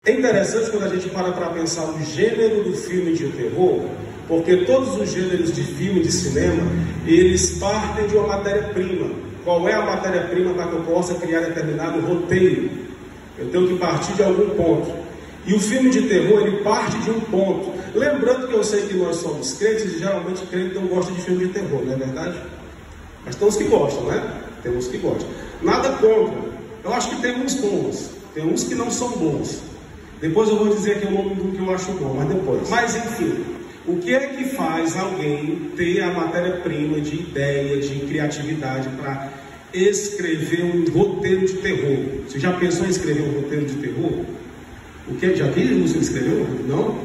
É interessante quando a gente para pensar no gênero do filme de terror, porque todos os gêneros de filme, de cinema, eles partem de uma matéria-prima. Qual é a matéria-prima para que eu possa criar determinado roteiro? Eu tenho que partir de algum ponto. E o filme de terror, ele parte de um ponto. Lembrando que eu sei que nós somos crentes, e geralmente crentes não gostam de filme de terror, não é verdade? Mas tem uns que gostam, né? Tem uns que gostam. Nada contra. Eu acho que tem uns bons, tem uns que não são bons. Depois eu vou dizer aqui o nome do que eu acho bom, mas depois. Mas enfim, o que é que faz alguém ter a matéria-prima de ideia, de criatividade para escrever um roteiro de terror? Você já pensou em escrever um roteiro de terror? O que já viu? Você escreveu? Não?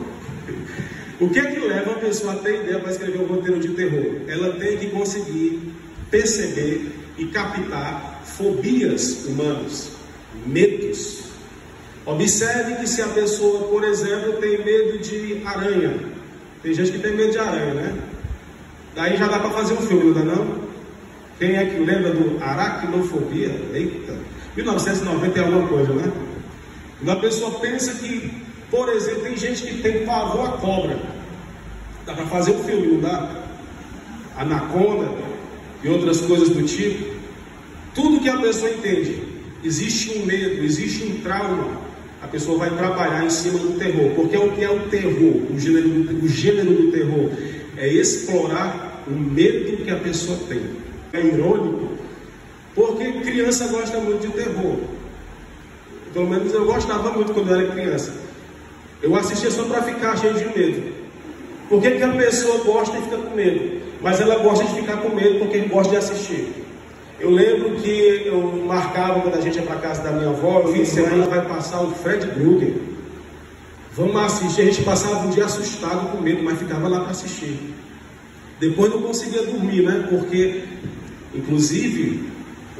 O que é que leva a pessoa a ter ideia para escrever um roteiro de terror? Ela tem que conseguir perceber e captar fobias humanas, medos. Observe que se a pessoa, por exemplo, tem medo de aranha, tem gente que tem medo de aranha, né? Daí já dá para fazer um filme, não dá não? Quem é que lembra do aracnofobia? Eita, 1990 é alguma coisa, né? Quando a pessoa pensa que, por exemplo, tem gente que tem pavor a cobra, dá para fazer um filme, não dá? Anaconda e outras coisas do tipo. Tudo que a pessoa entende, existe um medo, existe um trauma, a pessoa vai trabalhar em cima do terror. Porque o que é o terror? O gênero do terror é explorar o medo que a pessoa tem. É irônico, porque criança gosta muito de terror. Pelo menos eu gostava muito quando eu era criança. Eu assistia só para ficar cheio de medo. Por que a pessoa gosta e fica com medo? Mas ela gosta de ficar com medo porque gosta de assistir. Eu lembro que eu marcava quando a gente ia para casa da minha avó, eu disse, ela vai passar o Fred Krueger. Vamos assistir. A gente passava um dia assustado, com medo, mas ficava lá para assistir. Depois não conseguia dormir, né? Porque, inclusive,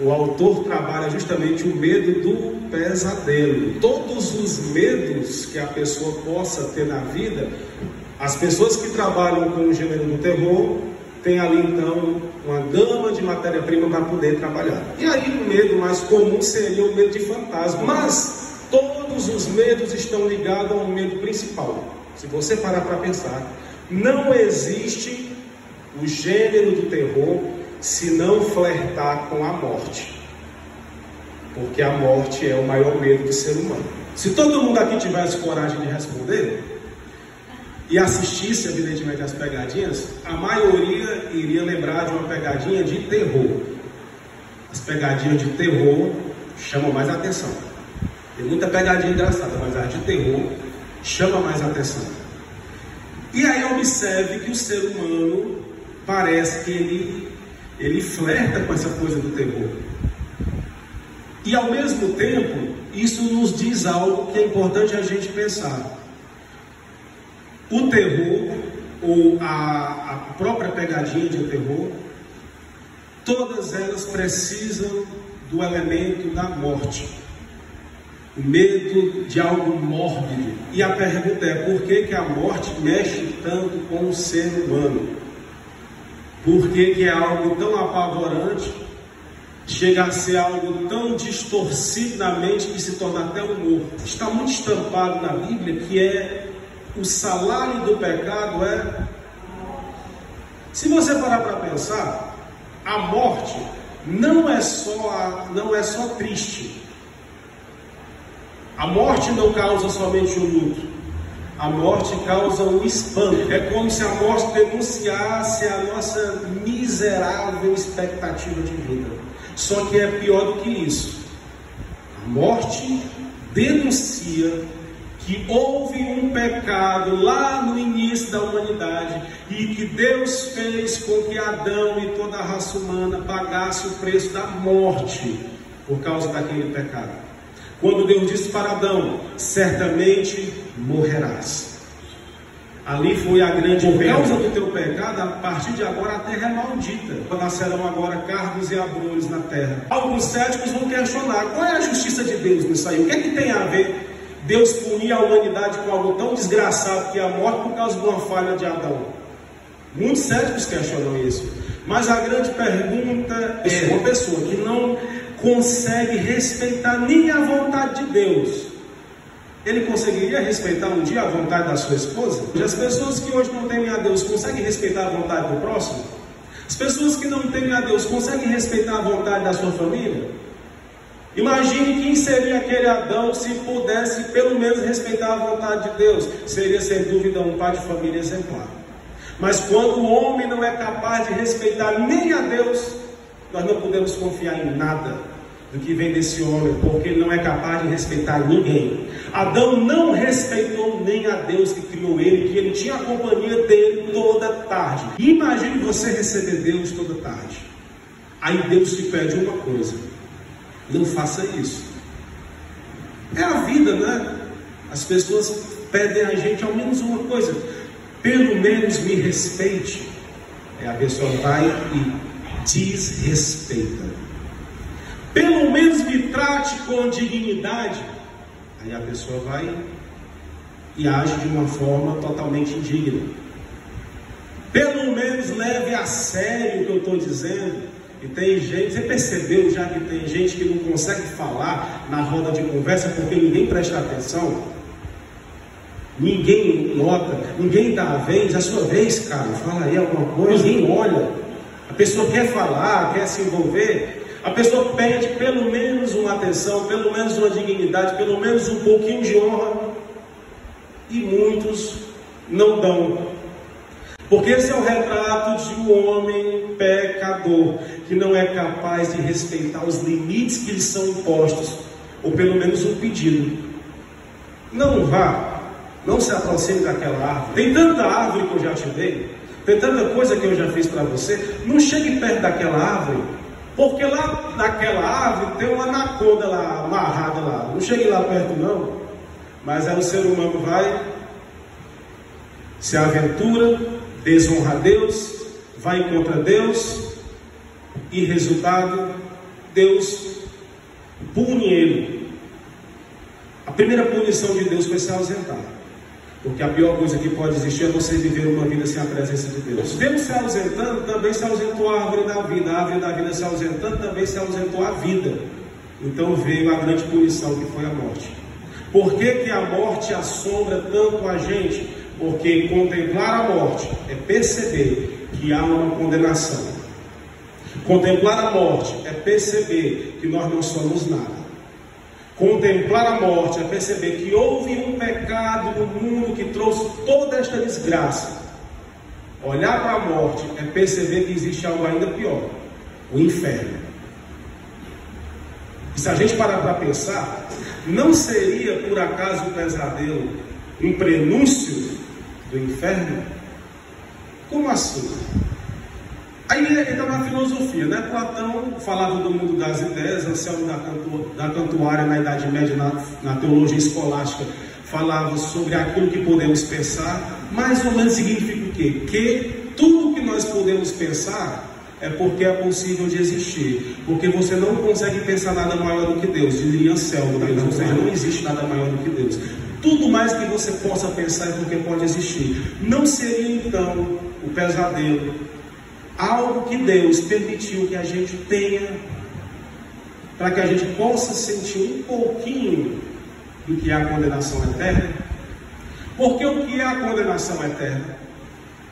o autor trabalha justamente o medo do pesadelo. Todos os medos que a pessoa possa ter na vida, as pessoas que trabalham com o gênero do terror têm ali então uma gama de matéria-prima para poder trabalhar. E aí o medo mais comum seria o medo de fantasma. Mas todos os medos estão ligados ao medo principal. Se você parar para pensar, não existe o gênero do terror se não flertar com a morte. Porque a morte é o maior medo do ser humano. Se todo mundo aqui tivesse coragem de responder e assistisse evidentemente às pegadinhas, a maioria iria lembrar de uma pegadinha de terror. As pegadinhas de terror chamam mais atenção. Tem muita pegadinha engraçada, mas as de terror chama mais atenção. E aí observe que o ser humano parece que ele flerta com essa coisa do terror. E ao mesmo tempo, isso nos diz algo que é importante a gente pensar. O terror, ou a própria pegadinha de terror, todas elas precisam do elemento da morte. O medo de algo mórbido. E a pergunta é, por que a morte mexe tanto com o ser humano? Por que é algo tão apavorante, chega a ser algo tão distorcido na mente que se torna até humor? Está muito estampado na Bíblia que é o salário do pecado é... Se você parar para pensar, a morte não é só triste. A morte não causa somente o luto. A morte causa um espanto. É como se a morte denunciasse a nossa miserável expectativa de vida. Só que é pior do que isso. A morte denuncia que houve um pecado lá no início da humanidade e que Deus fez com que Adão e toda a raça humana pagasse o preço da morte por causa daquele pecado. Quando Deus disse para Adão, certamente morrerás. Ali foi a grande por causa do teu pecado, a partir de agora a terra é maldita. Nascerão agora cardos e abrolhos na terra. Alguns céticos vão questionar, qual é a justiça de Deus nisso aí? O que é que tem a ver Deus punir a humanidade com algo tão desgraçado que é a morte por causa de uma falha de Adão? Muitos céticos questionam isso. Mas a grande pergunta é, uma pessoa que não consegue respeitar nem a vontade de Deus, Ele conseguiria respeitar um dia a vontade da sua esposa? E as pessoas que hoje não temem a Deus conseguem respeitar a vontade do próximo? As pessoas que não temem a Deus conseguem respeitar a vontade da sua família? Imagine quem seria aquele Adão se pudesse pelo menos respeitar a vontade de Deus. Seria sem dúvida um pai de família exemplar. Mas quando o homem não é capaz de respeitar nem a Deus, nós não podemos confiar em nada do que vem desse homem, porque ele não é capaz de respeitar ninguém. Adão não respeitou nem a Deus que criou ele, que ele tinha a companhia dele toda tarde. Imagine você receber Deus toda tarde. Aí Deus te pede uma coisa: não faça isso. É a vida, né? As pessoas pedem a gente ao menos uma coisa: pelo menos me respeite. Aí a pessoa vai e desrespeita. Pelo menos me trate com dignidade. Aí a pessoa vai e age de uma forma totalmente indigna. Pelo menos leve a sério o que eu estou dizendo. E tem gente, você percebeu já que tem gente que não consegue falar na roda de conversa porque ninguém presta atenção? Ninguém nota, ninguém dá a vez. A sua vez, cara, fala aí alguma coisa, ninguém olha. A pessoa quer falar, quer se envolver. A pessoa pede pelo menos uma atenção, pelo menos uma dignidade, pelo menos um pouquinho de honra. E muitos não dão. Porque esse é o retrato de um homem pecador, que não é capaz de respeitar os limites que lhe são impostos, ou pelo menos um pedido. Não vá, não se aproxime daquela árvore. Tem tanta árvore que eu já te dei, tem tanta coisa que eu já fiz para você. Não chegue perto daquela árvore, porque lá naquela árvore tem uma anaconda lá, amarrada lá. Não chegue lá perto não. Mas aí o ser humano vai, se aventura, desonra a Deus, vai contra Deus, e resultado, Deus pune ele. A primeira punição de Deus foi se ausentar. Porque a pior coisa que pode existir é você viver uma vida sem a presença de Deus. Deus se ausentando, também se ausentou a árvore da vida. A árvore da vida se ausentando, também se ausentou a vida. Então veio a grande punição, que foi a morte. Por que que a morte assombra tanto a gente? Porque contemplar a morte é perceber que há uma condenação. Contemplar a morte é perceber que nós não somos nada. Contemplar a morte é perceber que houve um pecado no mundo que trouxe toda esta desgraça. Olhar para a morte é perceber que existe algo ainda pior: o inferno. E se a gente parar para pensar, não seria por acaso o pesadelo um prenúncio do inferno? Como assim? Aí entra na filosofia, né? Platão falava do mundo das ideias, Anselmo da Cantuária, na Idade Média, na teologia escolástica, falava sobre aquilo que podemos pensar. Mais ou menos significa o quê? Que tudo que nós podemos pensar é porque é possível de existir. Porque você não consegue pensar nada maior do que Deus, diria Anselmo, ou seja, não existe nada maior do que Deus. Tudo mais que você possa pensar é porque pode existir. Não seria então o pesadelo algo que Deus permitiu que a gente tenha, para que a gente possa sentir um pouquinho do que é a condenação eterna? Porque o que é a condenação eterna?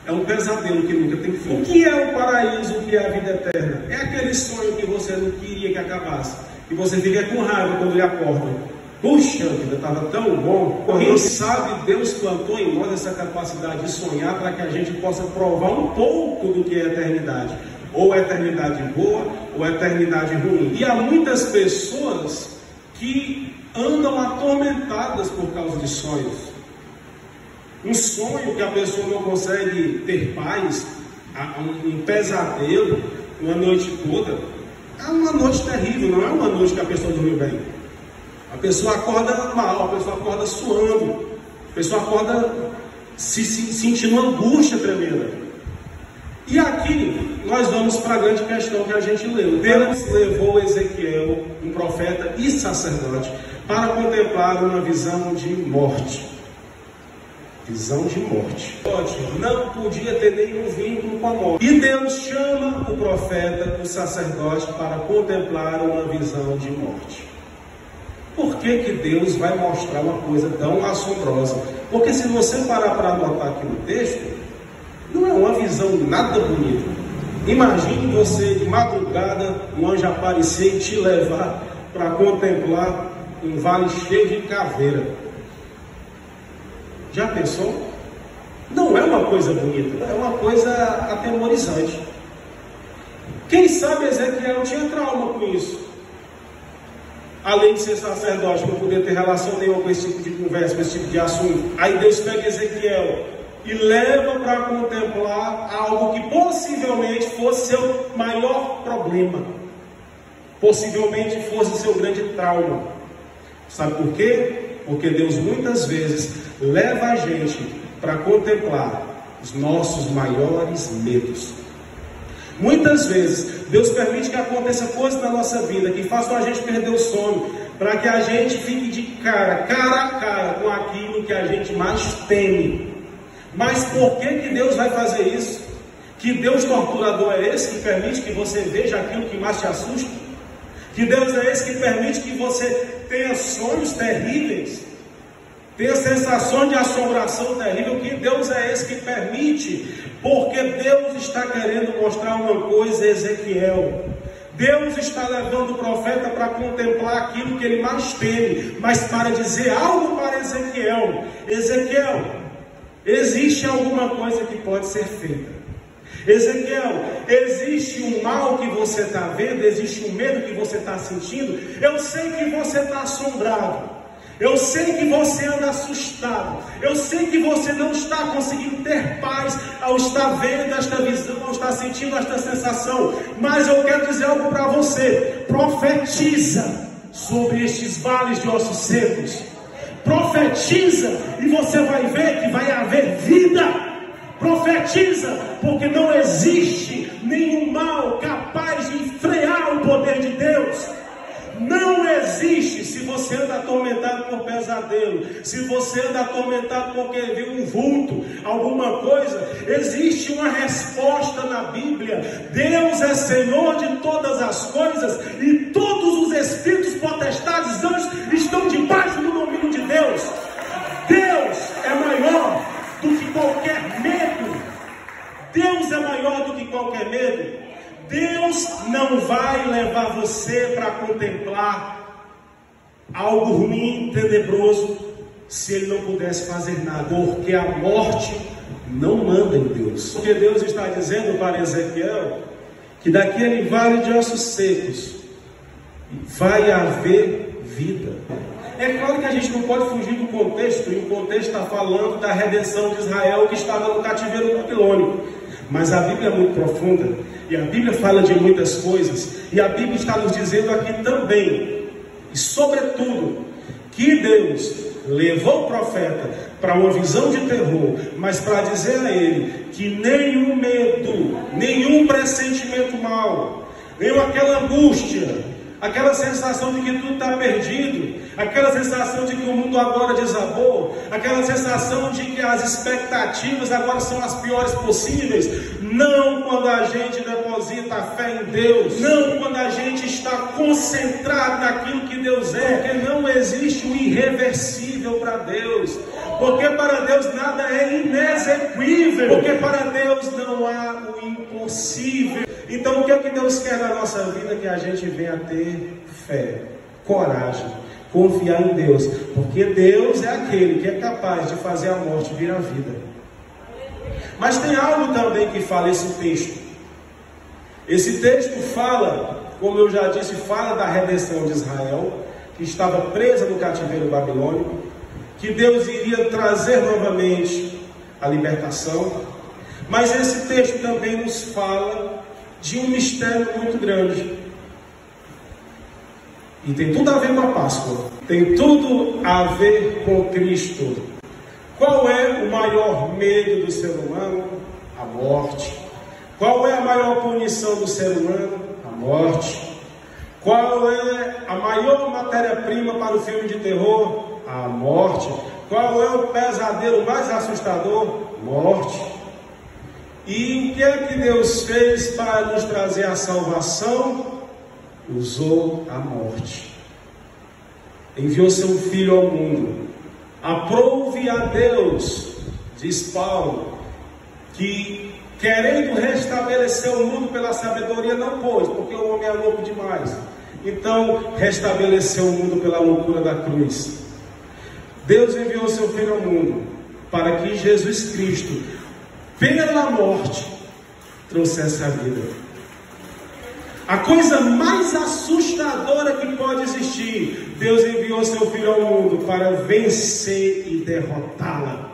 É um pesadelo que nunca tem fim. O que é o paraíso? O que é a vida eterna? É aquele sonho que você não queria que acabasse, e você fica com raiva quando ele acorda. Puxa vida, estava tão bom. Quem sabe Deus plantou em nós essa capacidade de sonhar, para que a gente possa provar um pouco do que é a eternidade. Ou a eternidade boa, ou a eternidade ruim. E há muitas pessoas que andam atormentadas por causa de sonhos. Um sonho que a pessoa não consegue ter paz, um pesadelo, uma noite toda. É uma noite terrível, não é uma noite que a pessoa dormiu bem. A pessoa acorda mal, a pessoa acorda suando, a pessoa acorda sentindo uma angústia tremenda. E aqui nós vamos para a grande questão que a gente leu. Deus levou Ezequiel, um profeta e sacerdote, para contemplar uma visão de morte. Visão de morte. Não podia ter nenhum vínculo com a morte. E Deus chama o profeta, o sacerdote, para contemplar uma visão de morte. por que que Deus vai mostrar uma coisa tão assombrosa? Porque se você parar para anotar aqui no texto, não é uma visão nada bonita. Imagine você de madrugada, um anjo aparecer e te levar para contemplar um vale cheio de caveira. Já pensou? Não é uma coisa bonita, é uma coisa atemorizante. Quem sabe Ezequiel tinha trauma com isso. Além de ser sacerdote, não poder ter relação nenhuma com esse tipo de conversa, com esse tipo de assunto. Aí Deus pega Ezequiel e leva para contemplar algo que possivelmente fosse seu maior problema. Possivelmente fosse seu grande trauma. Sabe por quê? Porque Deus muitas vezes leva a gente para contemplar os nossos maiores medos. Muitas vezes Deus permite que aconteça coisas na nossa vida que façam a gente perder o sono, para que a gente fique de cara a cara com aquilo que a gente mais teme. Mas por que Deus vai fazer isso? Que Deus torturador é esse que permite que você veja aquilo que mais te assusta? Que Deus é esse que permite que você tenha sonhos terríveis, tenha sensação de assombração terrível? Que Deus é esse que permite? Porque Deus está querendo mostrar uma coisa a Ezequiel. Deus está levando o profeta para contemplar aquilo que ele mais teme, mas para dizer algo para Ezequiel. Ezequiel, existe alguma coisa que pode ser feita. Ezequiel, existe um mal que você está vendo, existe um medo que você está sentindo. Eu sei que você está assombrado. Eu sei que você anda assustado. Eu sei que você não está conseguindo ter paz ao estar vendo esta visão, ao estar sentindo esta sensação. Mas eu quero dizer algo para você. Profetiza sobre estes vales de ossos secos. Profetiza e você vai ver que vai haver vida. Profetiza, porque não existe nenhum mal capaz de frear o poder de Deus. Não existe. Se você anda atormentado por pesadelo, se você anda atormentado porque viu um vulto, alguma coisa, existe uma resposta na Bíblia. Deus é Senhor de todas as coisas e todos os espíritos, potestades, anjos estão debaixo do domínio de Deus. Deus é maior do que qualquer medo. Deus é maior do que qualquer medo. Deus não vai levar você para contemplar algo ruim, tenebroso, se Ele não pudesse fazer nada. Porque a morte não manda em Deus. Porque Deus está dizendo para Ezequiel que daquele vale de ossos secos vai haver vida. É claro que a gente não pode fugir do contexto, e o contexto está falando da redenção de Israel que estava no cativeiro babilônico. Mas a Bíblia é muito profunda, e a Bíblia fala de muitas coisas, e a Bíblia está nos dizendo aqui também, e sobretudo, que Deus levou o profeta para uma visão de terror, mas para dizer a ele que nenhum medo, nenhum pressentimento mau, nem aquela angústia, aquela sensação de que tudo está perdido, aquela sensação de que o mundo agora desabou, aquela sensação de que as expectativas agora são as piores possíveis. Não quando a gente deposita a fé em Deus, não quando a gente está concentrado naquilo que Deus é, porque não existe o irreversível para Deus, porque para Deus nada é inexequível, porque para Deus não há o impossível. Então o que é que Deus quer na nossa vida? Que a gente venha ter fé, coragem, confiar em Deus, porque Deus é aquele que é capaz de fazer a morte vir à vida. Mas tem algo também que fala esse texto. Esse texto fala, como eu já disse, fala da redenção de Israel, que estava presa no cativeiro babilônico, que Deus iria trazer novamente a libertação. Mas esse texto também nos fala de um mistério muito grande. E tem tudo a ver com a Páscoa. Tem tudo a ver com Cristo. Qual é o maior medo do ser humano? A morte. Qual é a maior punição do ser humano? A morte. Qual é a maior matéria-prima para o filme de terror? A morte. Qual é o pesadelo mais assustador? Morte. E o que é que Deus fez para nos trazer a salvação? Usou a morte. enviou seu Filho ao mundo. Aprove a Deus, diz Paulo, que querendo restabelecer o mundo pela sabedoria não pôde, porque o homem é louco demais. Então restabeleceu o mundo pela loucura da cruz. Deus enviou seu Filho ao mundo para que Jesus Cristo, pela morte, trouxesse a vida. A coisa mais assustadora que pode existir, Deus enviou seu Filho ao mundo para vencer e derrotá-la.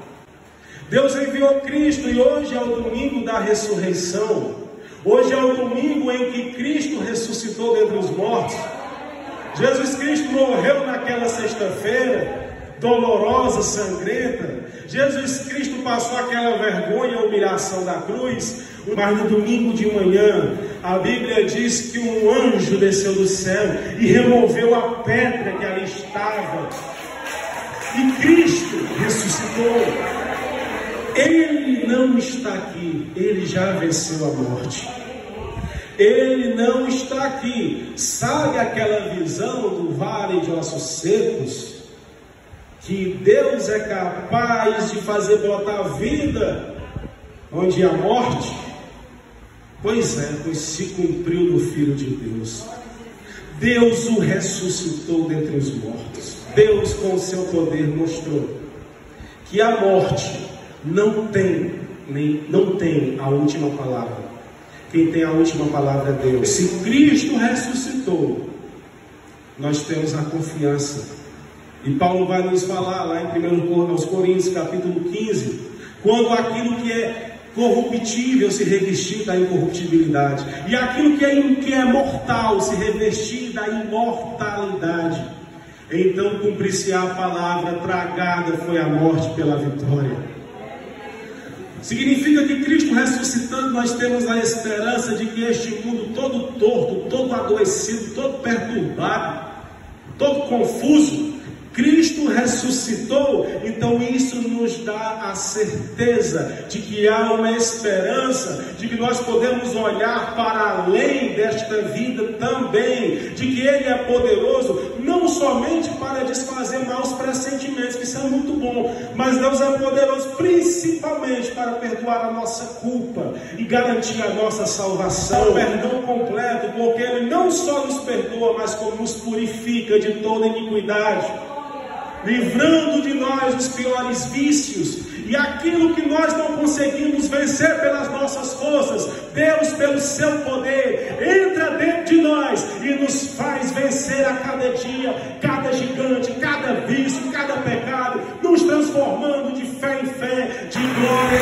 Deus enviou Cristo e hoje é o domingo da ressurreição. Hoje é o domingo em que Cristo ressuscitou dentre os mortos. Jesus Cristo morreu naquela sexta-feira dolorosa, sangrenta. Jesus Cristo passou aquela vergonha e humilhação da cruz. Mas no domingo de manhã, a Bíblia diz que um anjo desceu do céu e removeu a pedra que ali estava. E Cristo ressuscitou. Ele não está aqui, ele já venceu a morte. Ele não está aqui. Sabe aquela visão do vale de ossos secos? Que Deus é capaz de fazer brotar vida onde há morte? Pois se cumpriu no Filho de Deus. Deus o ressuscitou dentre os mortos. Deus com o seu poder mostrou que a morte não tem a última palavra. Quem tem a última palavra é Deus. Se Cristo ressuscitou, nós temos a confiança. E Paulo vai nos falar lá em 1 Coríntios capítulo 15, quando aquilo que é corruptível se revestir da incorruptibilidade, e aquilo que é mortal se revestir da imortalidade. Então cumprir-se-á a palavra: tragada foi a morte pela vitória. Significa que Cristo ressuscitando, nós temos a esperança de que este mundo todo torto, todo adoecido, todo perturbado, todo confuso, Cristo ressuscitou. Então isso nos dá a certeza de que há uma esperança, de que nós podemos olhar para além desta vida também, de que Ele é poderoso, não somente para desfazer maus pressentimentos, que isso é muito bom, mas Deus é poderoso principalmente para perdoar a nossa culpa e garantir a nossa salvação, o perdão completo, porque Ele não só nos perdoa, mas como nos purifica de toda iniquidade, livrando de nós os piores vícios e aquilo que nós não conseguimos vencer pelas nossas forças. Deus, pelo seu poder, entra dentro de nós e nos faz vencer a cada dia, cada gigante, cada vício, cada pecado, nos transformando de fé em fé, de glória